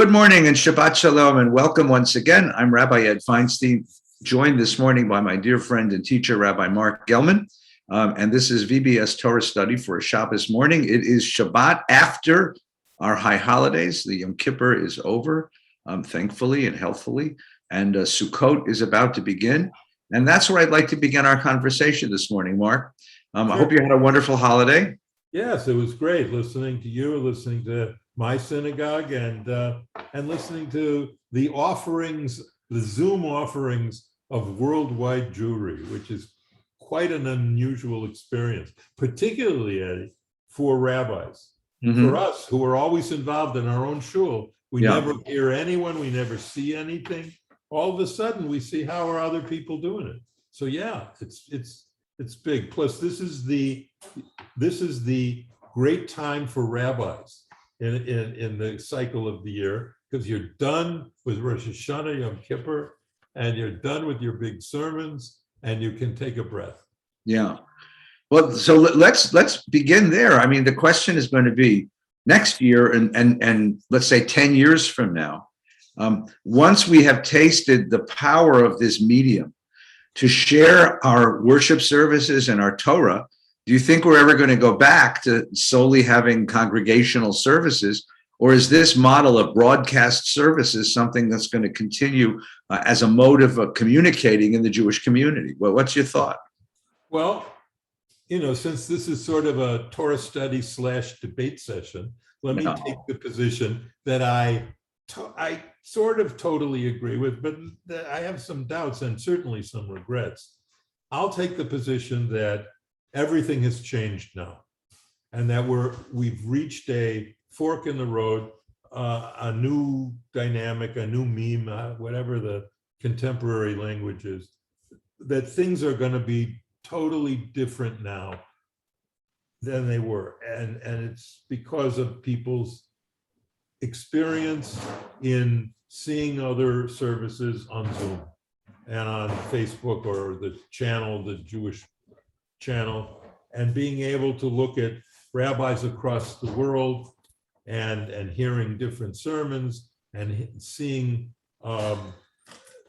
Good morning and Shabbat Shalom and welcome once again. I'm Rabbi Ed Feinstein, joined this morning by my dear friend and teacher, Rabbi Marc Gellman. And this is VBS Torah study for a Shabbos morning. It is Shabbat after our high holidays. The Yom Kippur is over, thankfully and healthfully. And Sukkot is about to begin. And that's where I'd like to begin our conversation this morning, Marc. I hope you had a wonderful holiday. Yes, it was great listening to you, listening to my synagogue, and listening to the offerings, the Zoom offerings of worldwide Jewry, which is quite an unusual experience, particularly, Eddie, for rabbis. Mm-hmm. For us, who are always involved in our own shul, we never hear anyone, we never see anything. All of a sudden, we see how are other people doing it. So yeah, it's big. Plus, this is the great time for rabbis in the cycle of the year, because you're done with Rosh Hashanah, Yom Kippur, and you're done with your big sermons, and you can take a breath. Yeah. Well, so let's begin there. I mean, the question is going to be next year and let's say 10 years from now, once we have tasted the power of this medium to share our worship services and our Torah, do you think we're ever going to go back to solely having congregational services, or is this model of broadcast services something that's going to continue as a mode of communicating in the Jewish community? Well, what's your thought? Well, since this is sort of a Torah study / debate session, let me take the position that I sort of totally agree with, but I have some doubts and certainly some regrets. I'll take the position that everything has changed now, and that we've reached a fork in the road, a new dynamic, a new meme, whatever the contemporary language is, that things are going to be totally different now than they were. And it's because of people's experience in seeing other services on Zoom and on Facebook or the Jewish channel, and being able to look at rabbis across the world and hearing different sermons and seeing,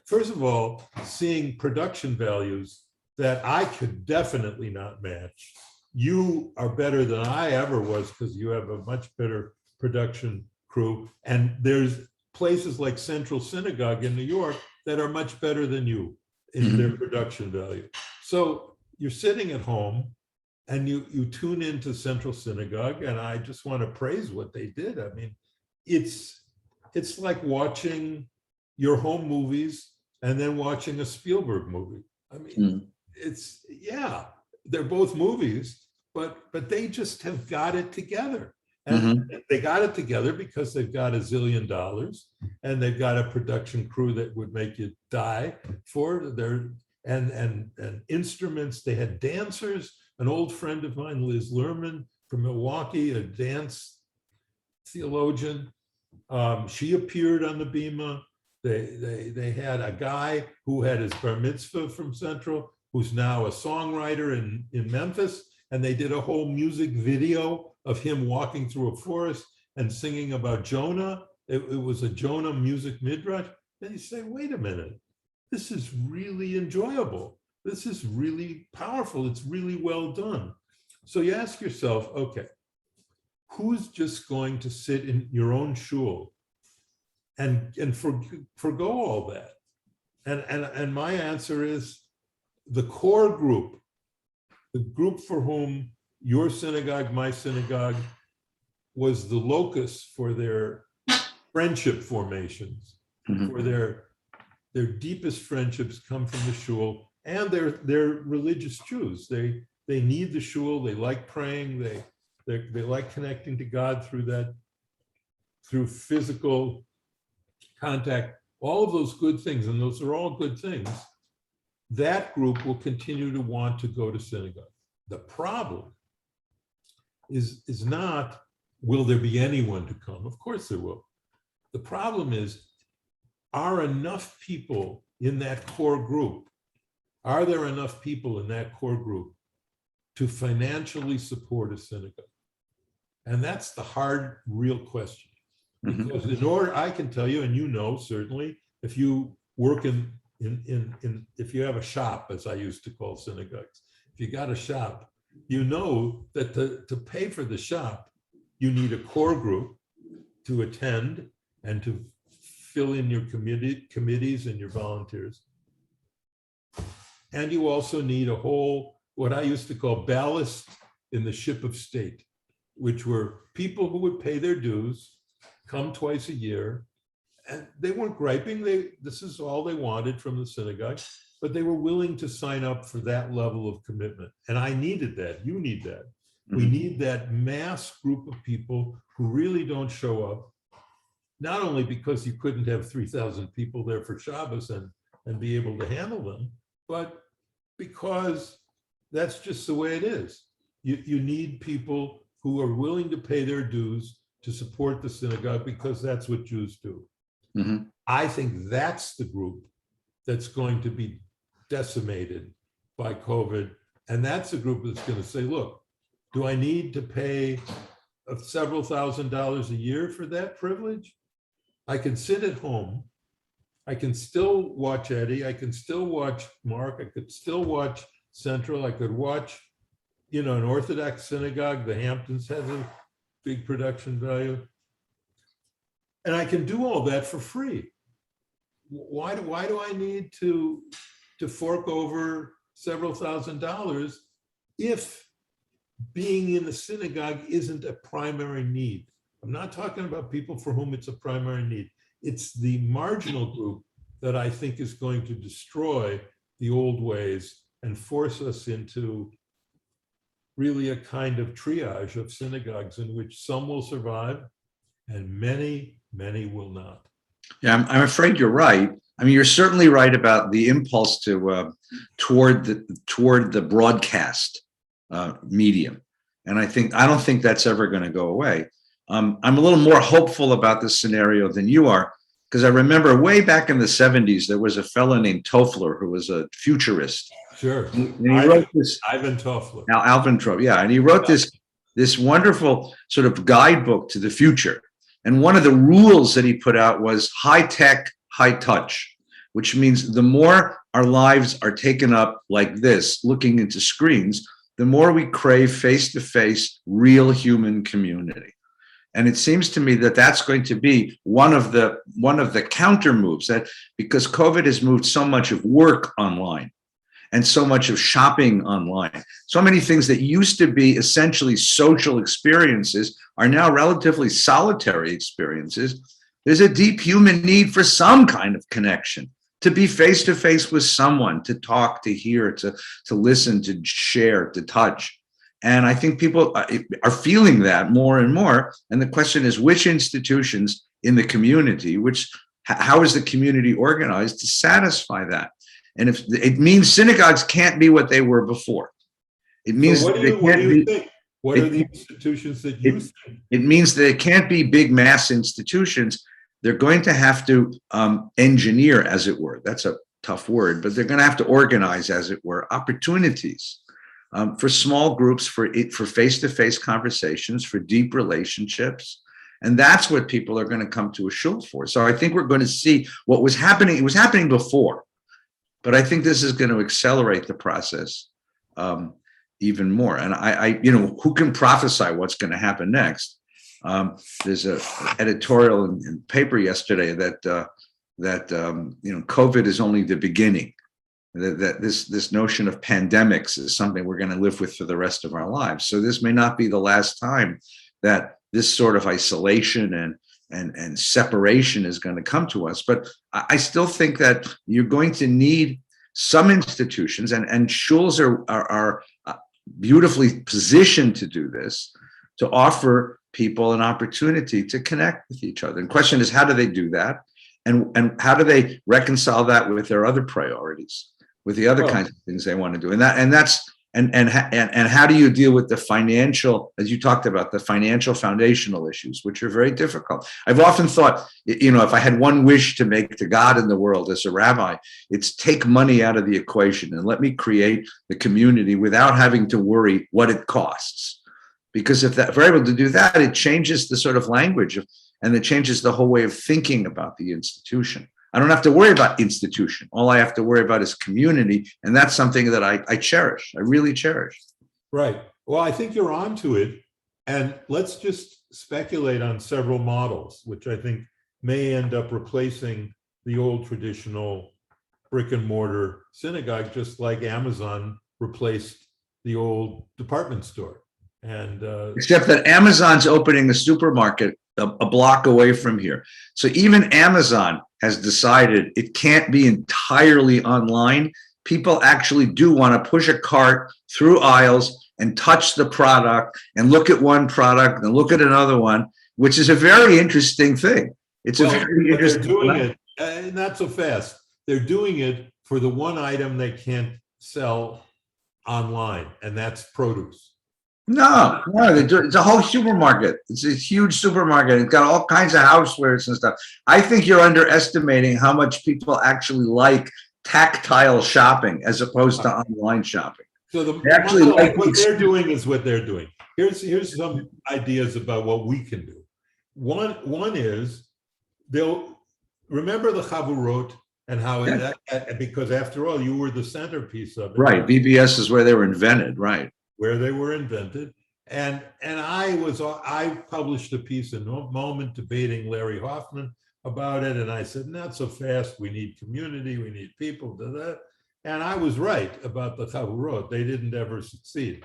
first of all, seeing production values that I could definitely not match. You are better than I ever was because you have a much better production crew. And there's places like Central Synagogue in New York that are much better than you in their production value. So you're sitting at home and you tune into Central Synagogue, and I just want to praise what they did. I mean, it's like watching your home movies and then watching a Spielberg movie. I mean, they're both movies, but they just have got it together. And they got it together because they've got $1 zillion and they've got a production crew that would make you die for their and instruments. They had dancers. An old friend of mine, Liz Lerman from Milwaukee, a dance theologian. She appeared on the bima. They had a guy who had his bar mitzvah from Central, who's now a songwriter in Memphis, and they did a whole music video of him walking through a forest and singing about Jonah. It was a Jonah music midrash. Then you say, wait a minute. This is really enjoyable. This is really powerful. It's really well done. So you ask yourself, okay, who's just going to sit in your own shul and forgo all that? And my answer is the core group, the group for whom your synagogue, my synagogue, was the locus for their friendship formations, for their deepest friendships come from the shul, and they're religious Jews. They need the shul. They like praying. They like connecting to God through physical contact. All of those good things, and those are all good things. That group will continue to want to go to synagogue. The problem is not, will there be anyone to come? Of course there will. The problem is, are enough people in that core group, are there enough people in that core group to financially support a synagogue? And that's the hard, real question. Mhm. Because in order, I can tell you, and you know, certainly, if you work if you have a shop, as I used to call synagogues, if you got a shop, you know that to pay for the shop, you need a core group to attend and to fill in your committees and your volunteers. And you also need a whole, what I used to call ballast in the ship of state, which were people who would pay their dues, come twice a year, and they weren't griping. This is all they wanted from the synagogue, but they were willing to sign up for that level of commitment. And I needed that. You need that. We need that mass group of people who really don't show up, not only because you couldn't have 3,000 people there for Shabbos and be able to handle them, but because that's just the way it is. You need people who are willing to pay their dues to support the synagogue, because that's what Jews do. Mhm. I think that's the group that's going to be decimated by COVID. And that's the group that's going to say, look, do I need to pay several $1,000s a year for that privilege? I can sit at home. I can still watch Eddie. I can still watch Marc. I could still watch Central. I could watch, an Orthodox synagogue. The Hamptons has a big production value. And I can do all that for free. Why do I need to fork over several $1,000s if being in the synagogue isn't a primary need? I'm not talking about people for whom it's a primary need. It's the marginal group that I think is going to destroy the old ways and force us into really a kind of triage of synagogues in which some will survive and many, many will not. Yeah, I'm afraid you're right. I mean, you're certainly right about the impulse to toward the broadcast medium, and I don't think that's ever going to go away. I'm a little more hopeful about this scenario than you are, because I remember way back in the 70s there was a fellow named Toffler who was a futurist. Sure, And he wrote this. Ivan Toffler. Alvin Toffler, yeah, and he wrote this wonderful sort of guidebook to the future. And one of the rules that he put out was high tech, high touch, which means the more our lives are taken up like this, looking into screens, the more we crave face-to-face, real human community. And it seems to me that that's going to be one of the counter moves, that because COVID has moved so much of work online and so much of shopping online, so many things that used to be essentially social experiences are now relatively solitary experiences. There's a deep human need for some kind of connection, to be face to face with someone, to talk, to hear, to listen, to share, to touch. And I think people are feeling that more and more. And the question is, which institutions in the community, how is the community organized to satisfy that? And if it means synagogues can't be what they were before, it means so what do you think? What are the institutions that you think? It means that it can't be big mass institutions. They're going to have to engineer, as it were. That's a tough word, but they're going to have to organize, as it were, opportunities for small groups, for face-to-face conversations, for deep relationships. And that's what people are going to come to a shul for. So I think we're going to see what was happening. It was happening before, but I think this is going to accelerate the process even more. And I who can prophesy what's going to happen next? There's an editorial in the paper yesterday that COVID is only the beginning. That this notion of pandemics is something we're going to live with for the rest of our lives. So this may not be the last time that this sort of isolation and separation is going to come to us. But I still think that you're going to need some institutions, and shuls are beautifully positioned to do this, to offer people an opportunity to connect with each other. And the question is, how do they do that? And how do they reconcile that with their other priorities, with the other kinds of things they want to do? And how do you deal with the financial, as you talked about, the financial foundational issues, which are very difficult. I've often thought, if I had one wish to make to God in the world as a rabbi, it's take money out of the equation and let me create the community without having to worry what it costs. Because if we're able to do that, it changes the sort of language of, and it changes the whole way of thinking about the institution. I don't have to worry about institution. All I have to worry about is community. And that's something that I cherish. I really cherish. Right. Well, I think you're onto it. And let's just speculate on several models, which I think may end up replacing the old traditional brick and mortar synagogue, just like Amazon replaced the old department store. And except that Amazon's opening a supermarket a block away from here. So even Amazon has decided it can't be entirely online. People actually do want to push a cart through aisles and touch the product and look at one product and look at another one, which is a very interesting thing. It's a very interesting thing. They're doing it not so fast. They're doing it for the one item they can't sell online, and that's produce. No, it's a whole supermarket. It's a huge supermarket. It's got all kinds of housewares and stuff. I think you're underestimating how much people actually like tactile shopping as opposed to online shopping. So what they're doing is what they're doing. Here's some ideas about what we can do. One is they'll remember the chavurot and how because after all, you were the centerpiece of it. Right. VBS is where they were invented. Right. Where they were invented. And I published a piece in Moment debating Larry Hoffman about it. And I said, not so fast. We need community. We need people to that. And I was right about the chavurot. They didn't ever succeed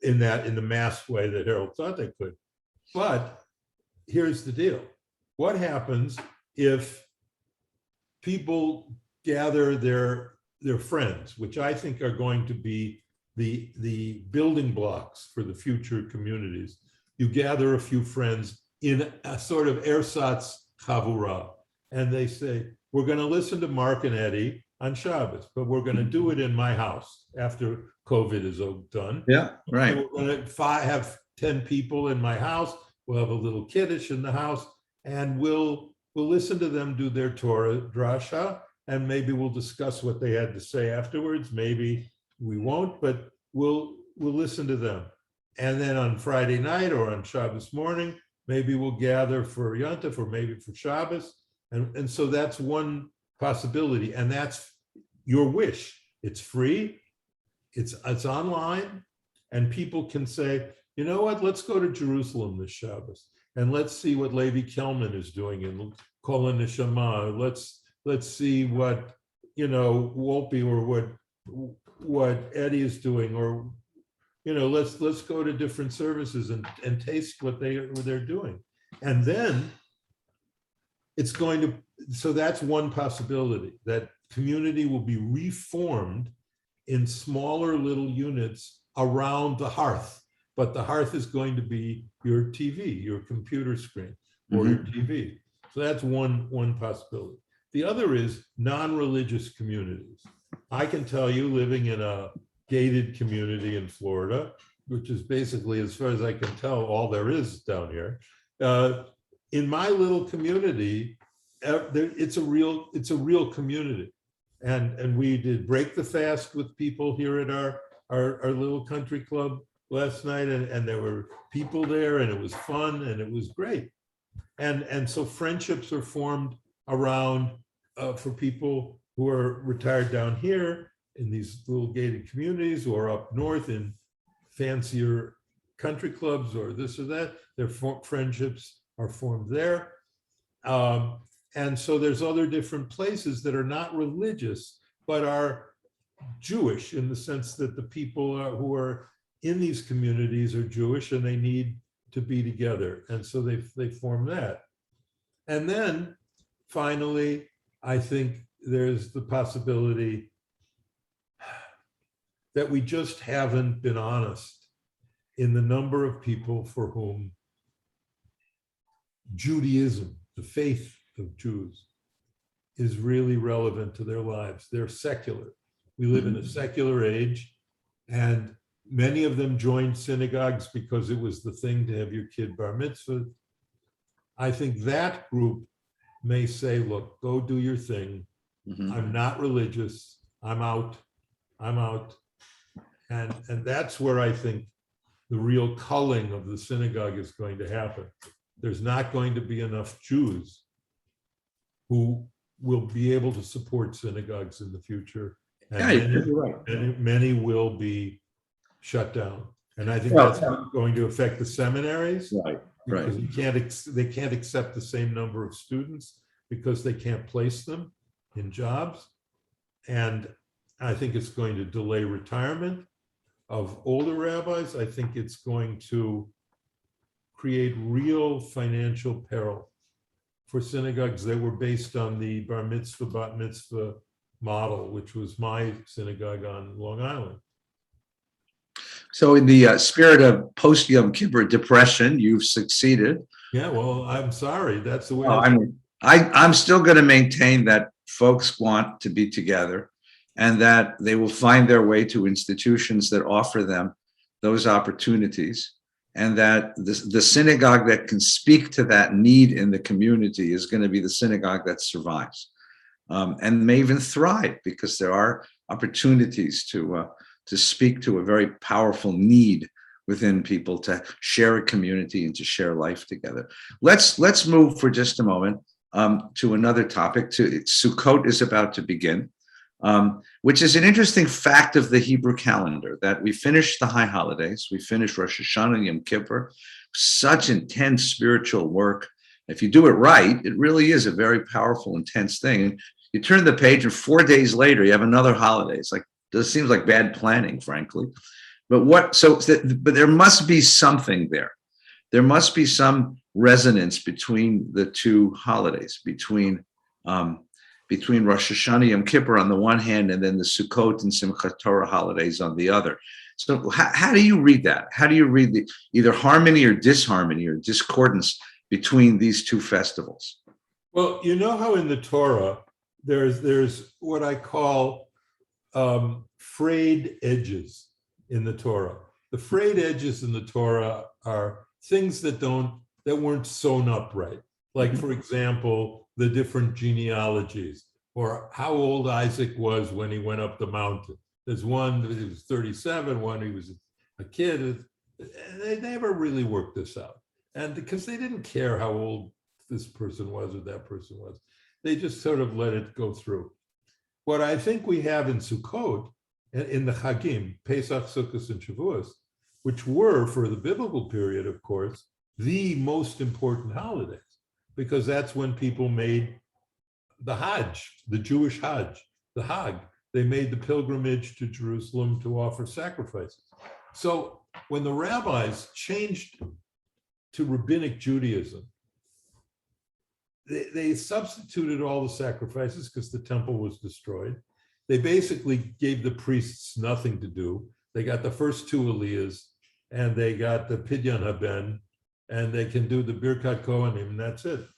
in the mass way that Harold thought they could. But here's the deal. What happens if people gather their friends, which I think are going to be the building blocks for the future communities? You gather a few friends in a sort of ersatz chavurah, and they say, we're going to listen to Marc and Eddie on Shabbos, but we're going to do it in my house after COVID is done. Yeah, right. And we're going to have 10 people in my house. We'll have a little kiddush in the house, and we'll listen to them do their Torah drasha, and maybe we'll discuss what they had to say afterwards. Maybe we won't, but we'll listen to them. And then on Friday night or on Shabbos morning, maybe we'll gather for Yontif or maybe for Shabbos. And so that's one possibility. And that's your wish. It's free, it's online, and people can say, you know what, let's go to Jerusalem this Shabbos and let's see what Levi Gellman is doing in Kol HaNeshama. Let's see what, Wolpe or what Eddie is doing, or let's go to different services and taste what they're doing. And then it's going to, so that's one possibility, that community will be reformed in smaller little units around the hearth, but the hearth is going to be your TV, your computer screen, or your TV. So that's one possibility. The other is non-religious communities. I can tell you, living in a gated community in Florida, which is basically, as far as I can tell, all there is down here. In my little community, it's a real community, and we did break the fast with people here at our little country club last night, and there were people there, and it was fun, and it was great, and so friendships are formed around for people who are retired down here in these little gated communities, or up north in fancier country clubs or this or that. Their friendships are formed there. And so there's other different places that are not religious, but are Jewish, in the sense that the people who are in these communities are Jewish and they need to be together. And so they form that. And then finally, I think there's the possibility that we just haven't been honest in the number of people for whom Judaism, the faith of Jews, is really relevant to their lives. They're secular. We live in a secular age, and many of them joined synagogues because it was the thing to have your kid bar mitzvah. I think that group may say, look, go do your thing. I'm not religious. I'm out. And that's where I think the real culling of the synagogue is going to happen. there's not going to be enough Jews who will be able to support synagogues in the future. Yeah, And you're right. many will be shut down. And I think Well, that's going to affect the seminaries. Right, Because right. they can't accept the same number of students because they can't place them in jobs. And I think it's going to delay retirement of older rabbis. I think it's going to create real financial peril for synagogues that were based on the bar mitzvah, bat mitzvah model, which was my synagogue on Long Island. So in the spirit of post-Yom Kippur depression, you've succeeded. Yeah, well, I'm sorry. That's the way. Well, I'm still going to maintain that folks want to be together and that they will find their way to institutions that offer them those opportunities, and that the synagogue that can speak to that need in the community is going to be the synagogue that survives, and may even thrive, because there are opportunities to speak to a very powerful need within people to share a community and to share life together. Let's move for just a moment to another topic. Sukkot is about to begin, which is an interesting fact of the Hebrew calendar, that we finish the high holidays. We finish Rosh Hashanah and Yom Kippur, such intense spiritual work. If you do it right, it really is a very powerful, intense thing. You turn the page and 4 days later, you have another holiday. It's like, this seems like bad planning, frankly. But there must be something there. There must be some resonance between the two holidays, between Rosh Hashanah, Yom Kippur on the one hand, and then the Sukkot and Simchat Torah holidays on the other. So how do you read that? How do you read the either harmony or disharmony or discordance between these two festivals? Well, you know how in the Torah, there's what I call frayed edges in the Torah. The frayed edges in the Torah are things that weren't sewn up right. Like, for example, the different genealogies, or how old Isaac was when he went up the mountain. There's one that he was 37, one he was a kid. They never really worked this out. And because they didn't care how old this person was or that person was, they just sort of let it go through. What I think we have in Sukkot, in the Chagim, Pesach, Sukkot, and Shavuos, which were, for the biblical period, of course, the most important holidays, because that's when people made the Hajj, the Jewish Hajj, the Hag. They made the pilgrimage to Jerusalem to offer sacrifices. So when the rabbis changed to rabbinic Judaism, they substituted all the sacrifices because the temple was destroyed. They basically gave the priests nothing to do. They got the first two Aliyahs, and they got the Pidyon Haben, and they can do the Birkat Kohanim, and that's it.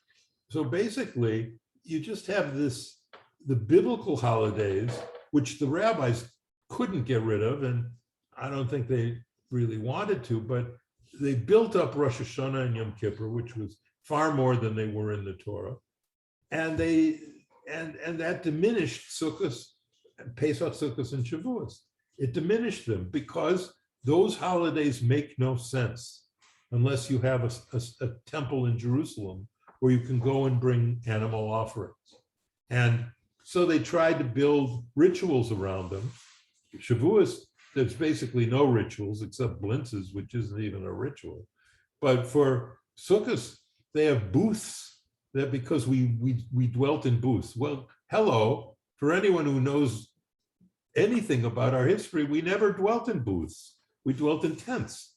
So basically, you just have the biblical holidays, which the rabbis couldn't get rid of, and I don't think they really wanted to, but they built up Rosh Hashanah and Yom Kippur, which was far more than they were in the Torah. And that diminished Sukkot, Pesach, Sukkot, and Shavuos. It diminished them because those holidays make no sense unless you have a temple in Jerusalem where you can go and bring animal offerings. And so they tried to build rituals around them. Shavuos, there's basically no rituals except blintzes, which isn't even a ritual. But for Sukkot, they have booths, that because we dwelt in booths. Well, hello, for anyone who knows anything about our history, we never dwelt in booths. We dwelt in tents.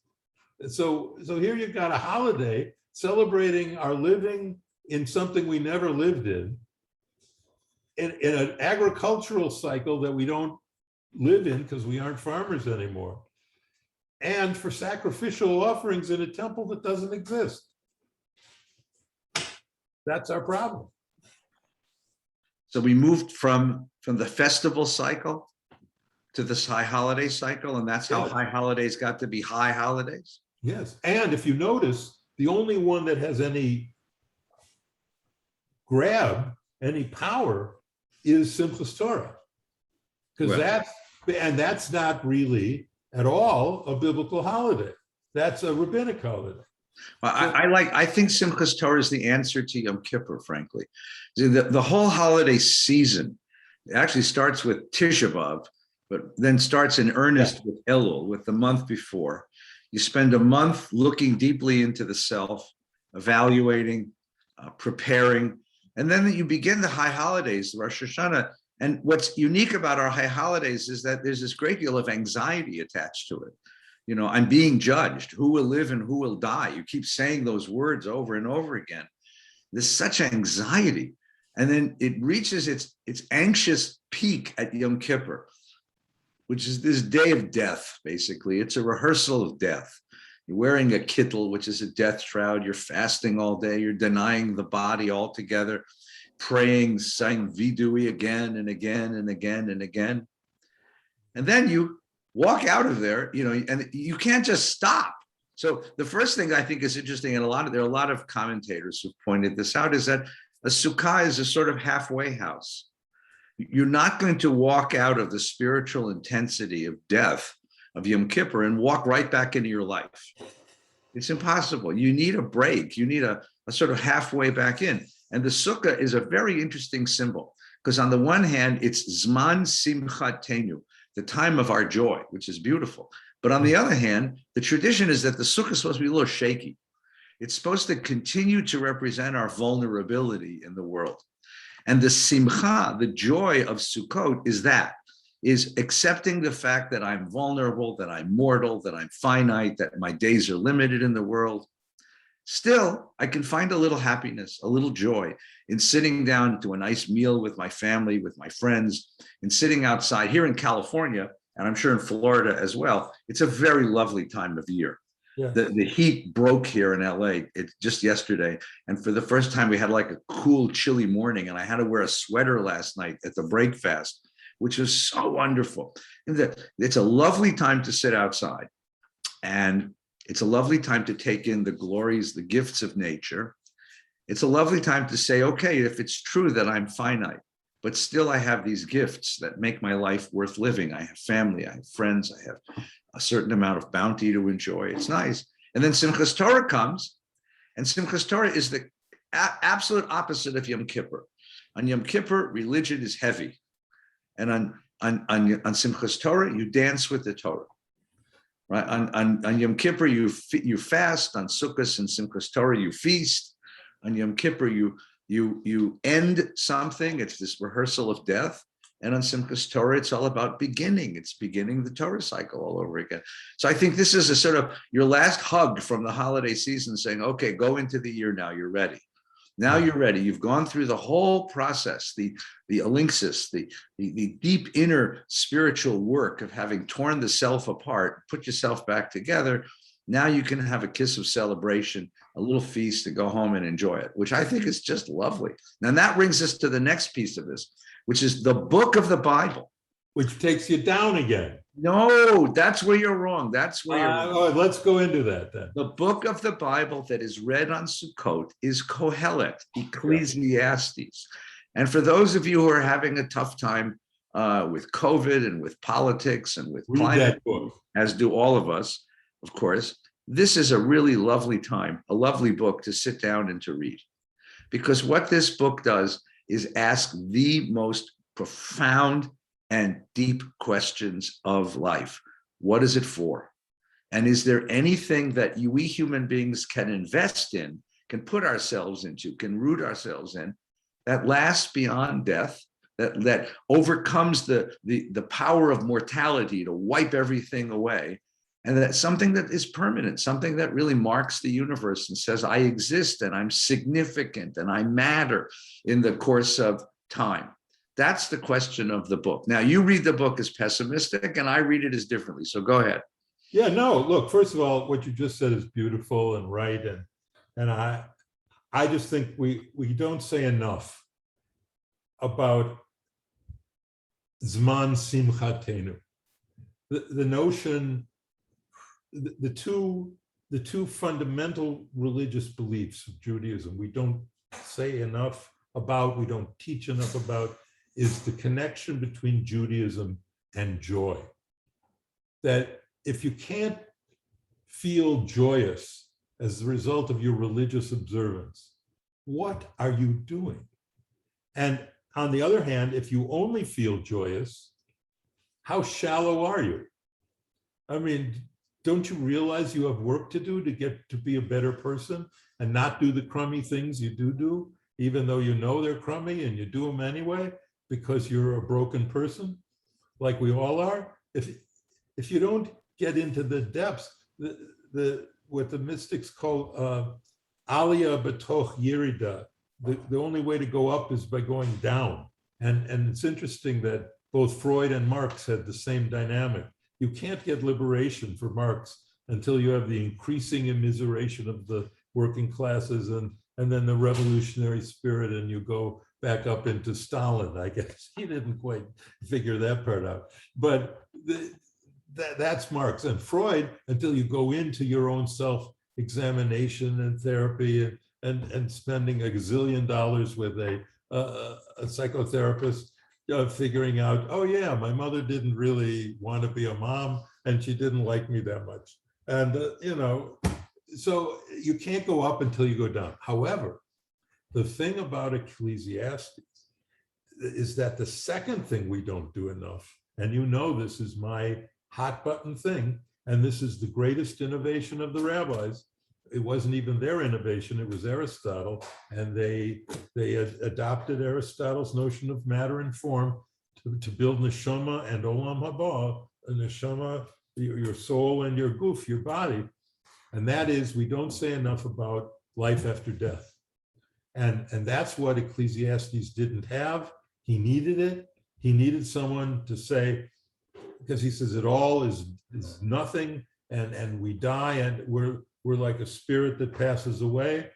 So here you've got a holiday celebrating our living in something we never lived in an agricultural cycle that we don't live in because we aren't farmers anymore, and for sacrificial offerings in a temple that doesn't exist. That's our problem. So we moved from the festival cycle to this high holiday cycle, and that's how high holidays got to be high holidays. Yes, and if you notice, the only one that has any grab, any power, is Simchas Torah, because that's not really at all a biblical holiday. That's a rabbinic holiday. Well, I think Simchas Torah is the answer to Yom Kippur, frankly. The whole holiday season actually starts with Tisha B'Av, but then starts in earnest with Elul, with the month before. You spend a month looking deeply into the self, evaluating, preparing, and then you begin the high holidays, the Rosh Hashanah. And what's unique about our high holidays is that there's this great deal of anxiety attached to it. You know, I'm being judged. Who will live and who will die? You keep saying those words over and over again. There's such anxiety. And then it reaches its anxious peak at Yom Kippur, which is this day of death, basically. It's a rehearsal of death. You're wearing a kittel, which is a death shroud. You're fasting all day. You're denying the body altogether, praying, saying vidui again and again and again and again. And then you walk out of there, you know, and you can't just stop. So the first thing I think is interesting, and there are a lot of commentators who pointed this out, is that a sukkah is a sort of halfway house. You're not going to walk out of the spiritual intensity of death of Yom Kippur and walk right back into your life. It's impossible. You need a break. You need a sort of halfway back in. And the sukkah is a very interesting symbol, because on the one hand, it's Zman Simchatenu, the time of our joy, which is beautiful. But on the other hand, the tradition is that the sukkah is supposed to be a little shaky. It's supposed to continue to represent our vulnerability in the world. And the simcha, the joy of Sukkot, is accepting the fact that I'm vulnerable, that I'm mortal, that I'm finite, that my days are limited in the world. Still, I can find a little happiness, a little joy in sitting down to a nice meal with my family, with my friends, and sitting outside here in California, and I'm sure in Florida as well. It's a very lovely time of year. Yeah. The heat broke here in LA just yesterday. And for the first time, we had like a cool, chilly morning, and I had to wear a sweater last night at the break fast, which was so wonderful. And it's a lovely time to sit outside. And it's a lovely time to take in the glories, the gifts of nature. It's a lovely time to say, okay, if it's true that I'm finite, but still I have these gifts that make my life worth living. I have family, I have friends, I have a certain amount of bounty to enjoy. It's nice. And then Simchas Torah comes, and Simchas Torah is the absolute opposite of Yom Kippur. On Yom Kippur, religion is heavy. And on Simchas Torah, you dance with the Torah. Right? On Yom Kippur, you fast. On Sukkot and Simchas Torah, you feast. On Yom Kippur, you end something. It's this rehearsal of death. And on Simchas Torah, it's all about beginning. It's beginning the Torah cycle all over again. So I think this is a sort of your last hug from the holiday season, saying, okay, go into the year now. You're ready. Now you're ready. You've gone through the whole process, the elinksis, the deep inner spiritual work of having torn the self apart, put yourself back together. Now you can have a kiss of celebration, a little feast to go home and enjoy it, which I think is just lovely. Now that brings us to the next piece of this, which is the book of the Bible. Which takes you down again. No, that's where you're wrong. That's where you're wrong. Oh, let's go into that then. The book of the Bible that is read on Sukkot is Kohelet Ecclesiastes. And for those of you who are having a tough time with COVID and with politics and with climate, as do all of us, of course, this is a really lovely time, a lovely book to sit down and to read. Because what this book does is ask the most profound and deep questions of life. What is it for? And is there anything that we human beings can invest in, can put ourselves into, can root ourselves in, that lasts beyond death, that overcomes the power of mortality to wipe everything away, and that's something that is permanent, something that really marks the universe and says, I exist and I'm significant and I matter in the course of time. That's the question of the book. Now, you read the book as pessimistic, and I read it as differently. So go ahead. Yeah, no, look, first of all, what you just said is beautiful and right. And I just think we don't say enough about Zman Simchatenu. The notion, the two fundamental religious beliefs of Judaism we don't say enough about, we don't teach enough about, is the connection between Judaism and joy. That if you can't feel joyous as a result of your religious observance. What are you doing? And on the other hand, if you only feel joyous, how shallow are you? I mean, don't you realize you have work to do to get to be a better person and not do the crummy things you do, even though you know they're crummy and you do them anyway because you're a broken person, like we all are? If you don't get into the depths, what the mystics call aliyah betoch yerida, the only way to go up is by going down. And it's interesting that both Freud and Marx had the same dynamic. You can't get liberation for Marx until you have the increasing immiseration of the working classes and then the revolutionary spirit, and you go back up into Stalin. I guess he didn't quite figure that part out. But that's Marx. And Freud, until you go into your own self-examination and therapy and spending a gazillion dollars with a psychotherapist, figuring out, oh yeah, my mother didn't really want to be a mom and she didn't like me that much. And, so you can't go up until you go down. However, the thing about Ecclesiastes is that the second thing we don't do enough, and this is my hot button thing, and this is the greatest innovation of the rabbis. It wasn't even their innovation, it was Aristotle, and they adopted Aristotle's notion of matter and form to build neshama and olam haba, neshama, your soul, and your guf, your body. And that is, we don't say enough about life after death. And that's what Ecclesiastes didn't have. He needed it. He needed someone to say, because he says it all is nothing, and we die, and we're like a spirit that passes away,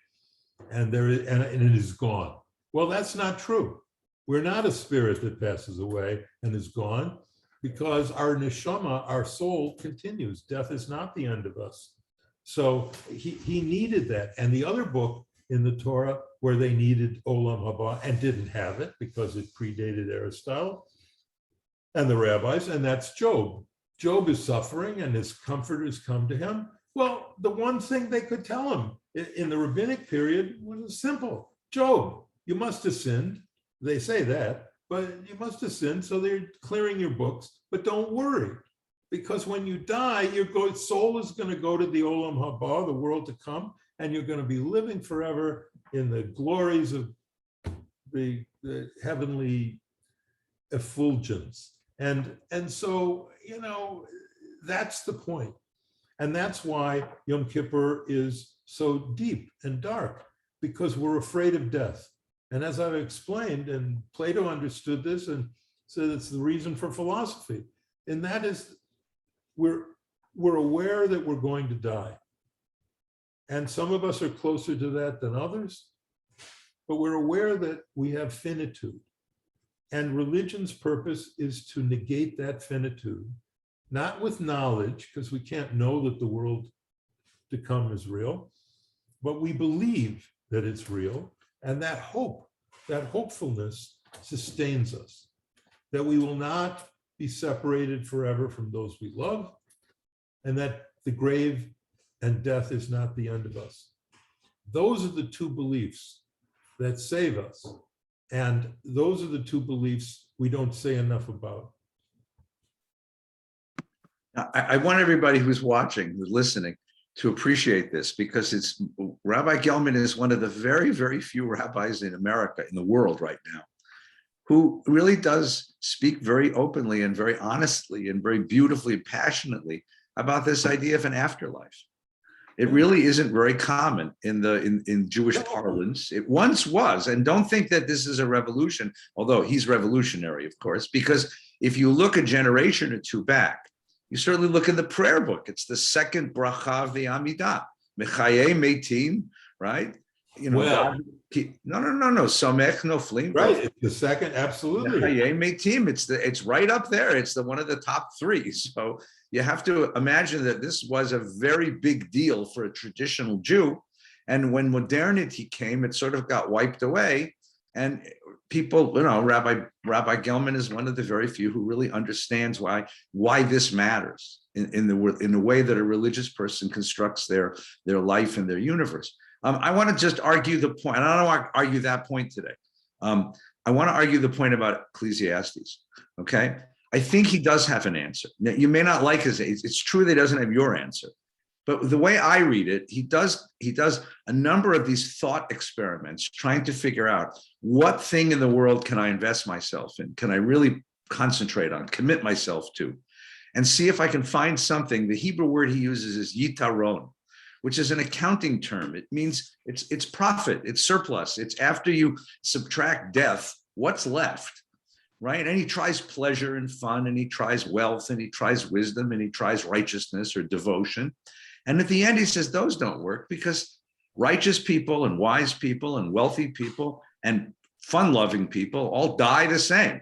and it is gone. Well, that's not true. We're not a spirit that passes away and is gone, because our neshama, our soul, continues. Death is not the end of us. So he needed that. And the other book in the Torah where they needed olam haba and didn't have it because it predated Aristotle and the rabbis, and that's Job. Job is suffering and his comforters come to him. Well, the one thing they could tell him in the rabbinic period was simple. Job, you must have sinned. They say that, but you must have sinned, so they're clearing your books. But don't worry, because when you die, your soul is going to go to the olam haba, the world to come, and you're going to be living forever in the glories of the heavenly effulgence. And so, that's the point. And that's why Yom Kippur is so deep and dark, because we're afraid of death. And as I've explained, and Plato understood this and said it's the reason for philosophy, and that is we're aware that we're going to die. And some of us are closer to that than others, but we're aware that we have finitude. And religion's purpose is to negate that finitude, not with knowledge, because we can't know that the world to come is real, but we believe that it's real. And that hope, that hopefulness sustains us, that we will not be separated forever from those we love, and that the grave and death is not the end of us. Those are the two beliefs that save us. And those are the two beliefs we don't say enough about. I want everybody who's watching, who's listening, to appreciate this, because Rabbi Gellman is one of the very, very few rabbis in America, in the world right now, who really does speak very openly and very honestly and very beautifully, passionately about this idea of an afterlife. It really isn't very common in Jewish parlance. It once was, and don't think that this is a revolution, although he's revolutionary, of course, because if you look a generation or two back, you certainly look in the prayer book. It's the second bracha of the Amidah, Mechaye Meitim, right? Well, no, Somech Noflim. Right, it's the second, absolutely. Mechaye Meitim. It's right up there. It's one of the top three. So you have to imagine that this was a very big deal for a traditional Jew. And when modernity came, it sort of got wiped away. And people, Rabbi Gellman is one of the very few who really understands why this matters. in the way that a religious person constructs their life and their universe. I want to just argue the point, and I don't want to argue that point today. I want to argue the point about Ecclesiastes. Okay, I think he does have an answer. Now, you may not like his. It's true that he doesn't have your answer, but the way I read it, he does a number of these thought experiments, trying to figure out what thing in the world can I invest myself in? Can I really concentrate on, commit myself to, and see if I can find something. The Hebrew word he uses is yitaron, which is an accounting term. It means it's profit, it's surplus. It's after you subtract death, what's left, right? And he tries pleasure and fun, and he tries wealth, and he tries wisdom, and he tries righteousness or devotion. And at the end, he says those don't work, because righteous people and wise people and wealthy people and fun-loving people all die the same.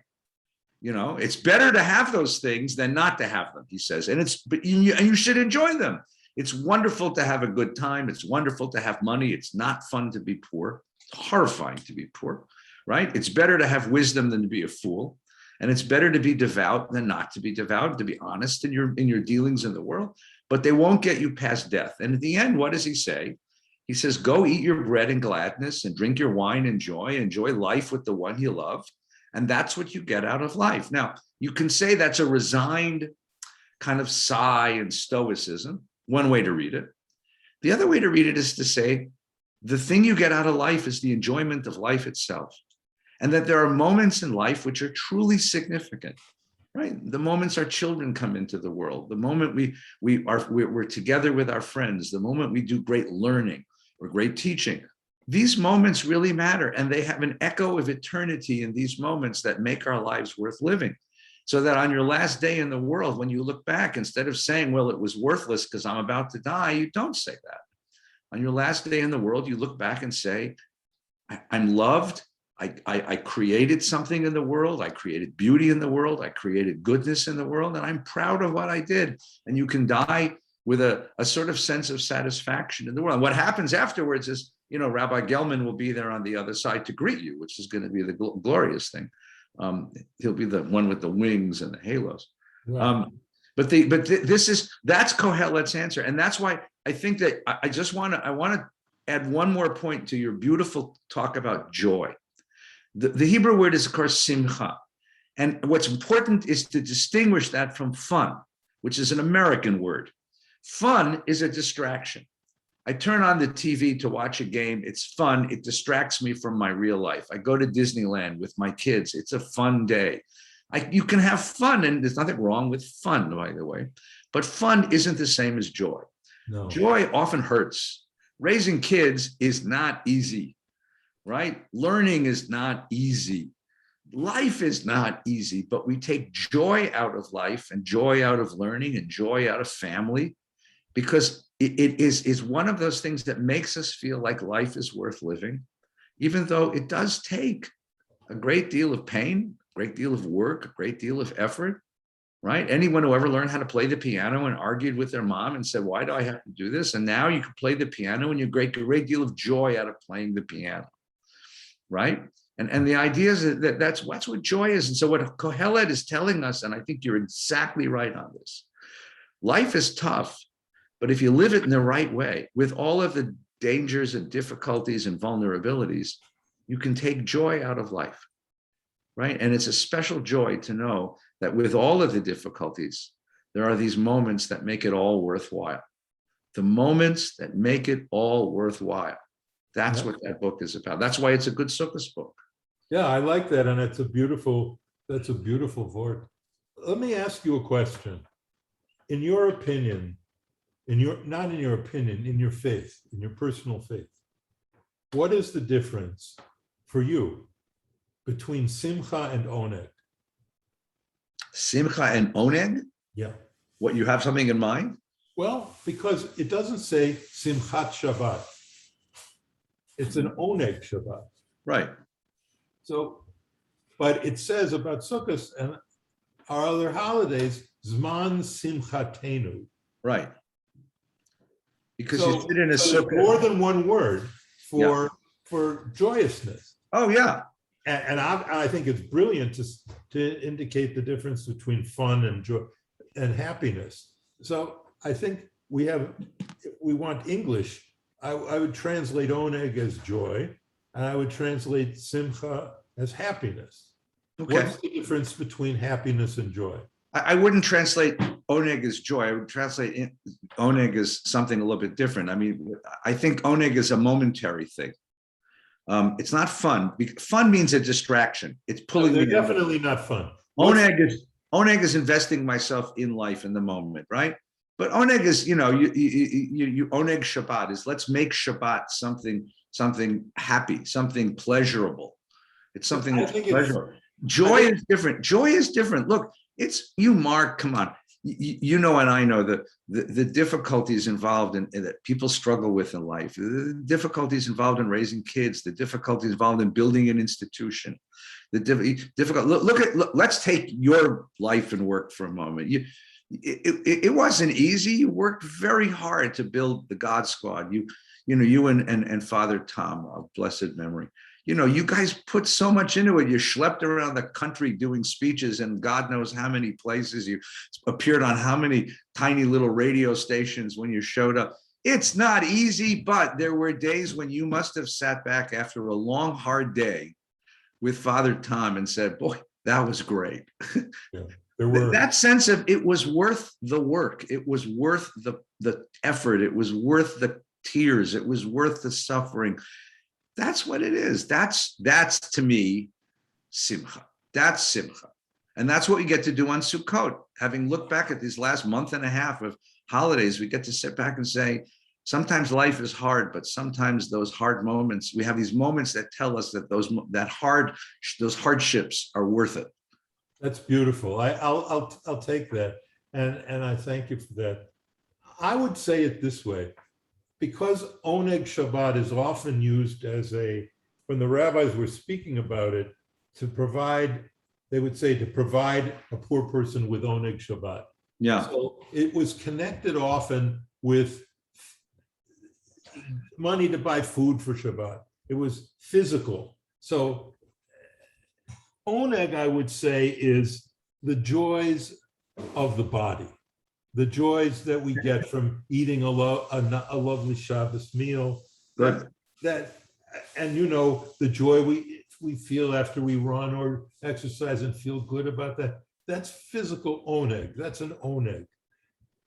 You know, it's better to have those things than not to have them, he says. And you should enjoy them. It's wonderful to have a good time. It's wonderful to have money. It's not fun to be poor. It's horrifying to be poor, right? It's better to have wisdom than to be a fool. And it's better to be devout than not to be devout, to be honest in your dealings in the world. But they won't get you past death. And at the end, what does he say? He says, go eat your bread in gladness and drink your wine in joy. Enjoy life with the one you love. And that's what you get out of life. Now, you can say that's a resigned kind of sigh and stoicism, one way to read it. The other way to read it is to say, the thing you get out of life is the enjoyment of life itself. And that there are moments in life which are truly significant, right? The moments our children come into the world, the moment we're together with our friends, the moment we do great learning or great teaching. These moments really matter, and they have an echo of eternity in these moments that make our lives worth living. So that on your last day in the world, when you look back, instead of saying, well, it was worthless because I'm about to die, you don't say that. On your last day in the world, you look back and say, I'm loved. I created something in the world. I created beauty in the world. I created goodness in the world, and I'm proud of what I did. And you can die with a sort of sense of satisfaction in the world. And what happens afterwards is, you know, Rabbi Gellman will be there on the other side to greet you, which is going to be the glorious thing. He'll be the one with the wings and the halos. Right. That's Kohelet's answer, and that's why I think that I want to add one more point to your beautiful talk about joy. The Hebrew word is, of course, simcha, and what's important is to distinguish that from fun, which is an American word. Fun is a distraction. I turn on the TV to watch a game. It's fun. It distracts me from my real life. I go to Disneyland with my kids. It's a fun day. You can have fun, and there's nothing wrong with fun, by the way. But fun isn't the same as joy. No. Joy often hurts. Raising kids is not easy, right? Learning is not easy. Life is not easy, but we take joy out of life and joy out of learning and joy out of family, because it is one of those things that makes us feel like life is worth living, even though it does take a great deal of pain, a great deal of work, a great deal of effort, right? Anyone who ever learned how to play the piano and argued with their mom and said, why do I have to do this? And now you can play the piano and you get a great deal of joy out of playing the piano, right? And the idea is that that's what joy is. And so what Kohelet is telling us, and I think you're exactly right on this, life is tough, but if you live it in the right way, with all of the dangers and difficulties and vulnerabilities, you can take joy out of life, right? And it's a special joy to know that with all of the difficulties, there are these moments that make it all worthwhile. The moments that make it all worthwhile. That's what that book is about. That's why it's a good Sukkot book. Yeah, I like that. And that's a beautiful word. Let me ask you a question. In your opinion, in your faith, in your personal faith, what is the difference for you between simcha and oneg? Simcha and oneg? Yeah. What, you have something in mind? Well, because it doesn't say simchat Shabbat. It's an oneg Shabbat. Right. So, but it says about Sukkot and our other holidays, Zman Simchatenu. Right. Because you sit in a sukkah. More than one word for joyousness. Oh, yeah. And I think it's brilliant to indicate the difference between fun and joy and happiness. So I think we want English. I would translate oneg as joy, and I would translate simcha as happiness. Okay. What's the difference between happiness and joy? I wouldn't translate oneg as joy. I would translate oneg as something a little bit different. I mean, I think oneg is a momentary thing. It's not fun. Fun means a distraction. It's pulling they're me. Definitely not fun. Oneg is investing myself in life in the moment, right? But oneg is, you oneg Shabbat is let's make Shabbat something happy, something pleasurable. It's something that's pleasurable. Joy is different. Joy is different. Look, it's you, Marc. Come on, you know, and I know the difficulties involved in that people struggle with in life. The difficulties involved in raising kids. The difficulties involved in building an institution. The difficult. Let's take your life and work for a moment. It wasn't easy. You worked very hard to build the God Squad. You and Father Tom, of blessed memory. You guys put so much into it. You schlepped around the country doing speeches and God knows how many places. You appeared on how many tiny little radio stations when you showed up. It's not easy, but there were days when you must have sat back after a long, hard day with Father Tom and said, boy, that was great. Yeah, there were. That sense of it was worth the work. It was worth the effort. It was worth the tears. It was worth the suffering. That's what it is. That's to me, simcha. That's simcha. And that's what we get to do on Sukkot. Having looked back at these last month and a half of holidays, we get to sit back and say, sometimes life is hard, but sometimes those hard moments, we have these moments that tell us that those hardships are worth it. That's beautiful. I'll take that. And I thank you for that. I would say it this way. Because oneg Shabbat is often used as when the rabbis were speaking about it, they would say to provide a poor person with oneg Shabbat. Yeah. So it was connected often with money to buy food for Shabbat. It was physical. So oneg, I would say, is the joys of the body. The joys that we get from eating a lovely Shabbos meal, and the joy we feel after we run or exercise and feel good about that. That's physical oneg. That's an oneg.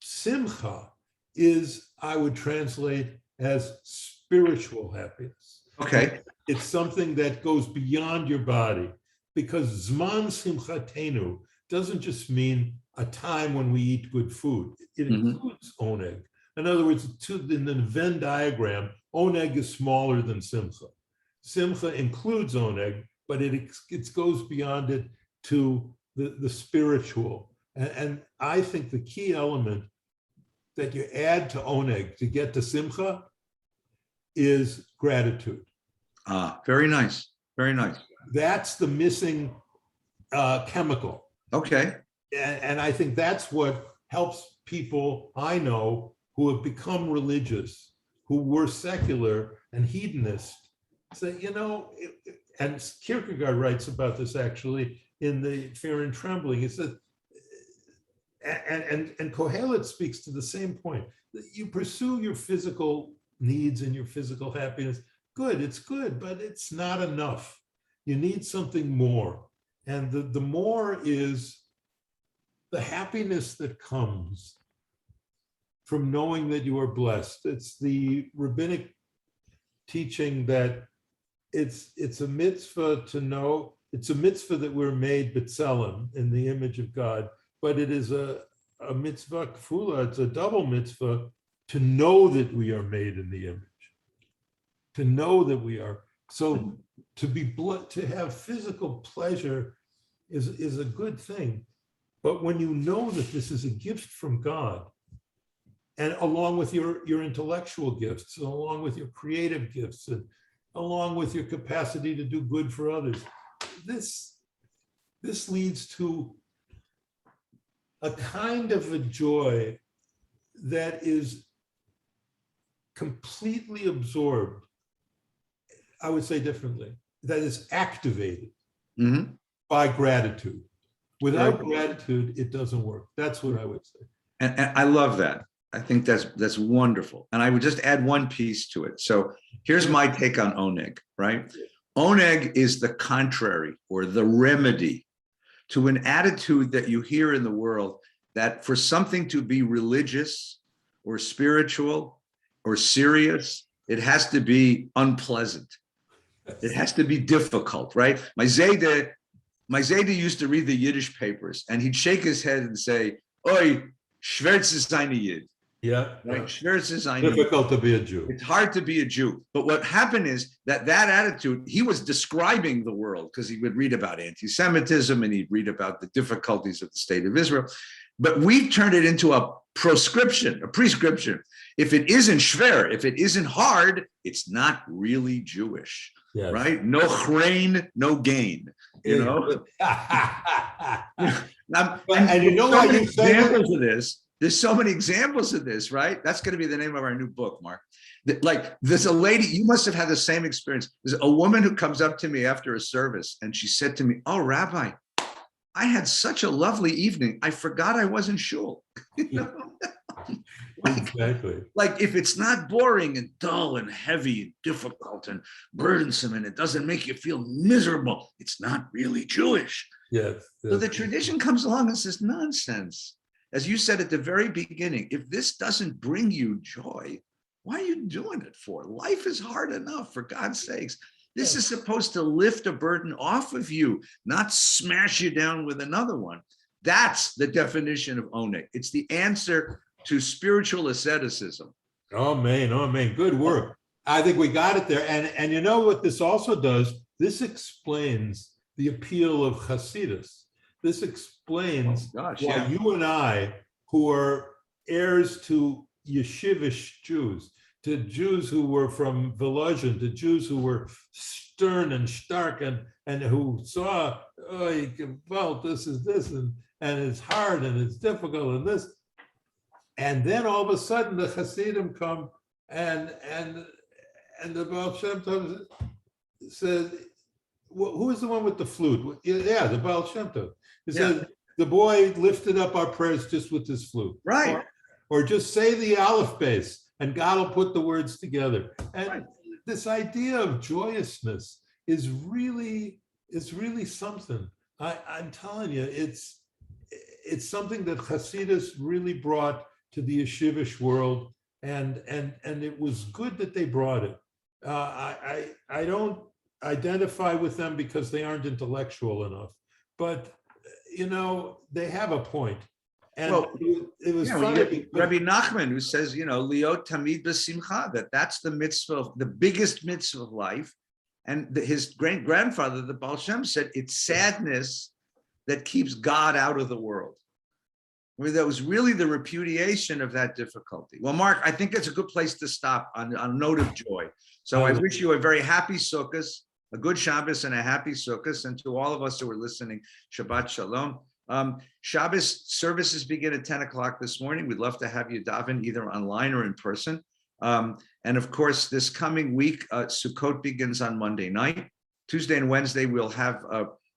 Simcha is, I would translate as spiritual happiness. Okay. It's something that goes beyond your body, because Zman Simchatenu doesn't just mean a time when we eat good food. It includes oneg. In other words, in the Venn diagram, oneg is smaller than simcha. Simcha includes oneg, but it goes beyond it to the spiritual. And I think the key element that you add to oneg to get to simcha is gratitude. Very nice. Very nice. That's the missing chemical. Okay. And I think that's what helps people I know who have become religious, who were secular and hedonist, say, and Kierkegaard writes about this actually in the Fear and Trembling. He says, and Kohelet speaks to the same point. You pursue your physical needs and your physical happiness. Good, it's good, but it's not enough. You need something more. And the more is the happiness that comes from knowing that you are blessed. It's the rabbinic teaching that it's a mitzvah to know, it's a mitzvah that we're made b'tselem, in the image of God, but it is a mitzvah kfula, it's a double mitzvah to know that we are made in the image, to know that we are. So to have physical pleasure is a good thing. But when you know that this is a gift from God, and along with your intellectual gifts, and along with your creative gifts, and along with your capacity to do good for others, this leads to a kind of a joy that is completely absorbed. I would say differently, that is activated by gratitude. Without gratitude, it doesn't work. That's what I would say. And I love that. I think that's wonderful. And I would just add one piece to it. So here's my take on oneg, right? Oneg is the contrary or the remedy to an attitude that you hear in the world that for something to be religious or spiritual or serious, it has to be unpleasant. It has to be difficult, right? My Zayde used to read the Yiddish papers and he'd shake his head and say, "Oi, Schwerz ist eine Yid." Yeah. Right? Schwerz ist eine Yid. Difficult to be a Jew. It's hard to be a Jew. But what happened is that attitude, he was describing the world because he would read about anti-Semitism and he'd read about the difficulties of the state of Israel. But we turned it into a prescription. If it isn't schwer, if it isn't hard, it's not really Jewish, yes. Right? No chrein, no gain, you know? And you know what you say examples of this. There's so many examples of this, right? That's going to be the name of our new book, Marc. Like there's a lady, you must have had the same experience. There's a woman who comes up to me after a service and she said to me, "Oh, Rabbi, I had such a lovely evening. I forgot I wasn't shul." You know? Exactly. Like if it's not boring and dull and heavy and difficult and burdensome and it doesn't make you feel miserable, it's not really Jewish. Yes. So the tradition comes along and says, nonsense. As you said at the very beginning, if this doesn't bring you joy, why are you doing it for? Life is hard enough, for God's sakes. This is supposed to lift a burden off of you, not smash you down with another one. That's the definition of oneg. It's the answer to spiritual asceticism. Oh man, good work. I think we got it there. And you know what this also does? This explains the appeal of Hasidus. This explains why you and I, who are heirs to yeshivish Jews, to Jews who were from Volozhin, to Jews who were stern and stark and who saw, oh, you can felt this is this and it's hard and it's difficult and this. And then all of a sudden the Hasidim come and the Baal Shem Tov says, who is the one with the flute? Yeah, the Baal Shem Tov. He says, the boy lifted up our prayers just with his flute. Right. Or just say the Aleph base and God will put the words together. And this idea of joyousness is really something. I'm telling you, it's something that Hasidus really brought to the yeshivish world, and it was good that they brought it. I don't identify with them because they aren't intellectual enough, but you know they have a point. And well, it was funny. Rabbi Nachman, who says, you know, liot tamid b'simcha, that's the mitzvah, the biggest mitzvah of life. And his great-grandfather, the Baal Shem, said it's sadness that keeps God out of the world. I mean, that was really the repudiation of that difficulty. Well, Marc, I think it's a good place to stop on a note of joy. So I wish you a very happy Sukkot, a good Shabbos and a happy Sukkot. And to all of us who are listening, Shabbat Shalom. Shabbos services begin at 10 o'clock this morning. We'd love to have you daven either online or in person. And of course, this coming week, Sukkot begins on Monday night. Tuesday and Wednesday, we'll have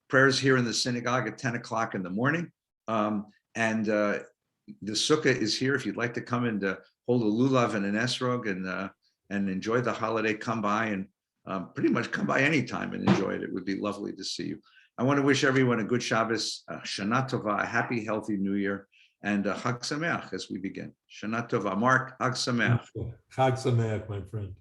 prayers here in the synagogue at 10 o'clock in the morning. And the sukkah is here. If you'd like to come and hold a lulav and an esrog and enjoy the holiday, come by and pretty much come by anytime and enjoy it. It would be lovely to see you. I want to wish everyone a good Shabbos, Shana Tova, a happy, healthy New Year, and Chag Sameach as we begin. Shana Tova. Marc, Chag Sameach. Chag Sameach, my friend.